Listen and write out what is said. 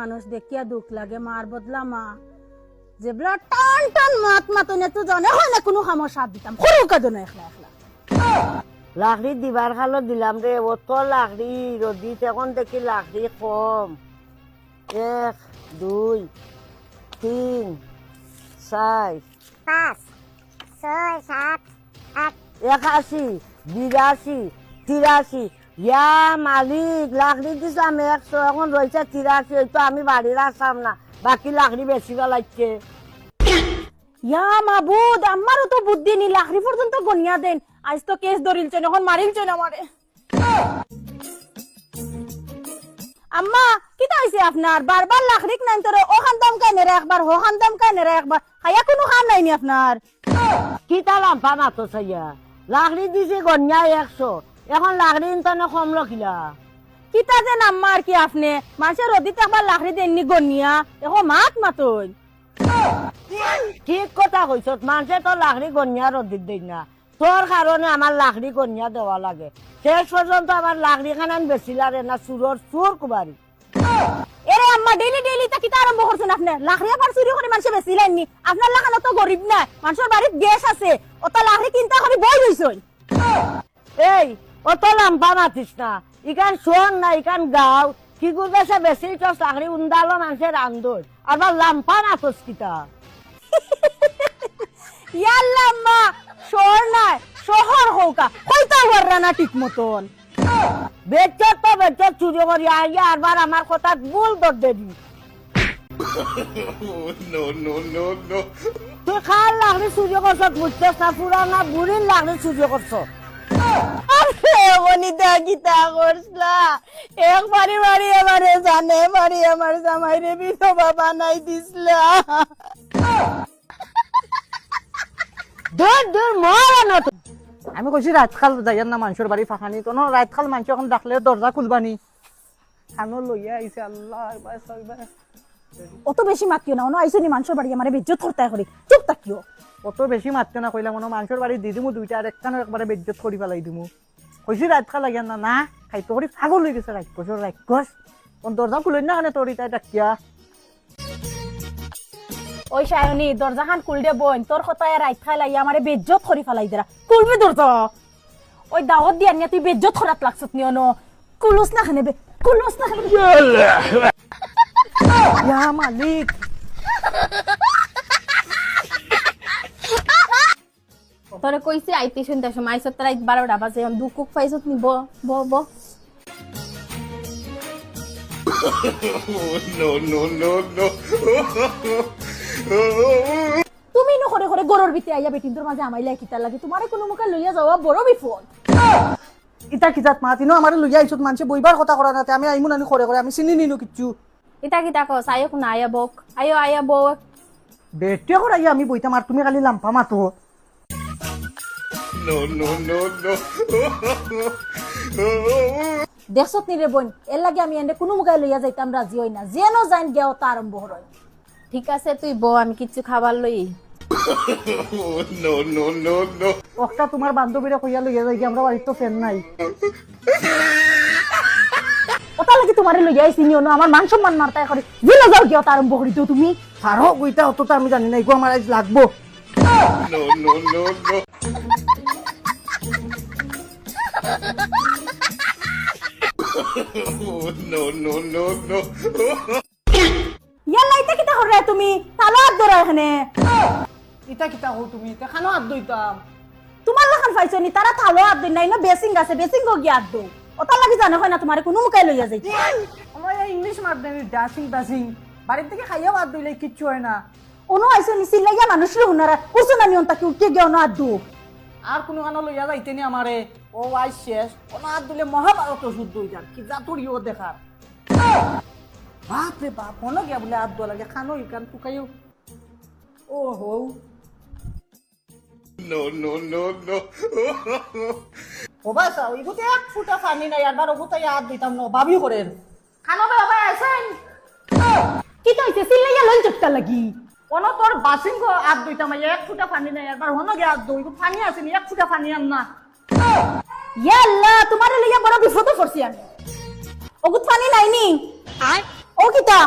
মানুষ দেখিয়া দুঃখ লাগে, মার বদলা মা যেবলা টান টান মাত মাতনে তো জানে হয় না কোনো খামর সাথ দিতাম সরু কাজনে একলা একলা লাকড়ি দিবার খালো দিলাম রে, অত লাকড়ি রোদিত এখন দেখি লাকড়ি কম। 1 2 3 4 5 6 7 8 81 82 83 ইয়া মালিক লাকড়ি দিছাম 100, এখন রয়েছে 83, হয়তো আমি বাড়ির আসলাম না, বাকি লাকড়ি বেশি লাগছে। ইয়া মাবুদ আমারও তো বুদ্ধি নি, লাকড়ি পর্যন্ত গনিয়া দেন, আজ তো কেস ধরিলছেন, এখন মারিলছেন আমারে। আম্মা কি তাইছে আপনার বারবার লাকড়ি নাই তোরে ওখান দাম কাইনে রে একবার ওখান দাম কাইনে রে একবার, হায়া কোনো কাম নাইনি আপনার। কি তালাম পামা তো সাইয়া লাকড়ি দিছে গনিয়া 100, এখন লাকড়ি ইনতানে কম লখিলা। কিতা যে আম্মা আর কি আপনি মানুষের রদিতে একবার লাকড়ি দেননি গনিয়া এখন মাত মাতই। ঠিক কথা কইছ, মানুষে তো লাকড়ি গনিয়া রদিত দেই না, তোর কারণে আমার লাকড়ি গনিয়া দেওয়া লাগে। শেষ পর্যন্ত আমার লাকড়ি খানান বেশিলারে না সুরর সুর কুবারি। এরে আম্মা ডেইলি ডেইলি তা কিতা আরম্ভ করছেন আপনি? লাকড়ি আবার চুরি করে মানুষে বেশি লাইননি, আপনার লাগানো তো গরিব না, মানুষের বাড়ির গ্যাস আছে, ওটা লাকড়ি কিনতে খালি বই হইছই। এই অত লাম্পা মাতিস না, ইকান শোন না ইকান গাও কি করতেছে বেশি তো লাকড়ি উন্দালো মানুষের আন্দোল আবার লাম্পা মাতস কিতা। ইয়াল্লা আম্মা শহর নাই শহর হোকা কইতা ওয়াররা না ঠিক মতন। বেচত তো বেচত চুরি করি আইয়া আরবার আমার কথা ভুল দর দেবি। তুই খাল লাকড়ি চুরি করছ বুঝতেছ না, পুরানা বুড়ির লাকড়ি চুরি করছ। অনিতা গীতা করছলা একবারে বাড়ি এবারে জানে বাড়ি আমার জামাইরে বিধবা বানাই দিছলা। দূর দূর মরা না। আমি কইছি রাত খাল যাইয়ার না মানুষের বাড়ি ফাঁকানি তো না, রাত খাল মানুষ এখন ডাকলে দরজা খুলবানি খানো লইয়া আইছে। আল্লাহ অত বেশি মাতিও না, আইসনি মানুষের বাড়ি আমার বেজ্জত করতে করি, চুপ থাকিও। অত বেশি মাততে না কইলা মনে মানুষের বাড়ি দি দিমু দুইটা, আর একখানে একবারে বেজ্জত করি পেলাই দিমু। কইছি রাত খাল লাগিয়ার না, না খাইতে করি পাগল হয়ে গেছে রাক্ষসর রাক্ষস। দরজা খুলেন না কেন তোর ইটাই ডাকিয়া। ওই সায়নি দরজা খান খুল দে বোন, তোর কথায় রাইত খাই লাগি আমারে বেজ্জত করি ফেলাই দেরা, খুলবি দরজা। ওই দাওয়াত দিয়া নিয়া তুই বেজ্জত করাত লাগছত নিও ন, কুলুস না খানে বে কুলুস না খানে। ইয়া মালিক তোরে কইছি আইতে শুনতে সময় আইসত রাত 12টা বাজে, দুকুক পাইছত নি ব ব ব। তুমি নো করে করে গরুর ভিতরে আইয়া বেটিন্দর মাঝে আমাইলা কিতা লাগে, তোমারে কোনো মুখে লইয়া যাওয়া বড় বিপদ। ইটা কিজাত মাতিনো আমার লইয়া আইছত মানুষে বইবার কথা করা নাতে আমি আইমু নানি করে করে আমি চিনি নিনো কিচ্ছু। ইতা কিতা কস আয়ো কোন আয়া বক আয়ো আয়া বক বেটিয়া করে আইয়া আমি বইতাম আর তুমি খালি লাম্পা মাতো। দেখছত নি রে বোন, এর লাগে আমি এনে কোনো মুখে লইয়া যাইতাম রাজি হই না, যেন যাইন গেও তা আরম্ভ হয়। ঠিক আছে তুই বউ আমি কিচ্ছু খাবার লই। একটা তোমার বান্ধবীরা কইয়া লইয়া যাই আমরা বাড়িতে তো ফ্যান নাই। ওটা লাগে তোমারে লইয়া আইছি নিও না, আমার মান সম্মান মারতাই করে, যেন যাও গেও তা আরম্ভ করি তো তুমি। আরো ওইটা অতটা আমি জানি না, এগো আমার আজ লাগবো। ইয়াল্লা ইতা কিতা হরে তুমি তালো হাত ধরো এখানে। ইটা কিতা হো তুমি দেখানো হাত দইতাম। তোমার লাখান পাইছো নি তারা তালো হাত দিন নাই না, বেসিং আছে বেসিং গো গিয়া হাত দো। ওটা লাগে জানো হয় না তোমারে কোনো মুখে লইয়া যাইতে। আমার ইংলিশ মাধ্যমে ডাসিং ডাসিং বাড়ির থেকে খাইয়া হাত দইলে কিচ্ছু হয় না। অনু আইছো নি সিলাইয়া মানুষের হুনারা উসু না নিয়ন তাকে উঠে গেও না হাত দো। আর কোনো গানো লইয়া যাইতে নি আমারে, ও আজ শেষ কোনো হাত দিলে মহাভারত শুদ্ধ হয়ে যান কি জাতুরিও দেখার। বাপরে বাপ মনে গিয়া বলে হাত দোয়া লাগে খানো ইকান টুকাইও। ও হো ও বাসা ওইগুতে 1 ফুটা পানি নাই, একবার ওগুতাই হাত দিতাম না ভাবি করেন খানো বে বাবা আছেন। কি তাইছে সিলাইয়া লন চটকা লাগি। কোনো তোর বাসিং গো হাত দিতাম 1 ফুটা পানি নাই, একবার হনো গিয়া হাত দই পানি আছে নি 1 ফুটা পানি আন না। ইয়াল্লা তোমারে লইয়া বড় বিপদে পড়ছি আমি। ওগুত পানি নাই নি ও কিতা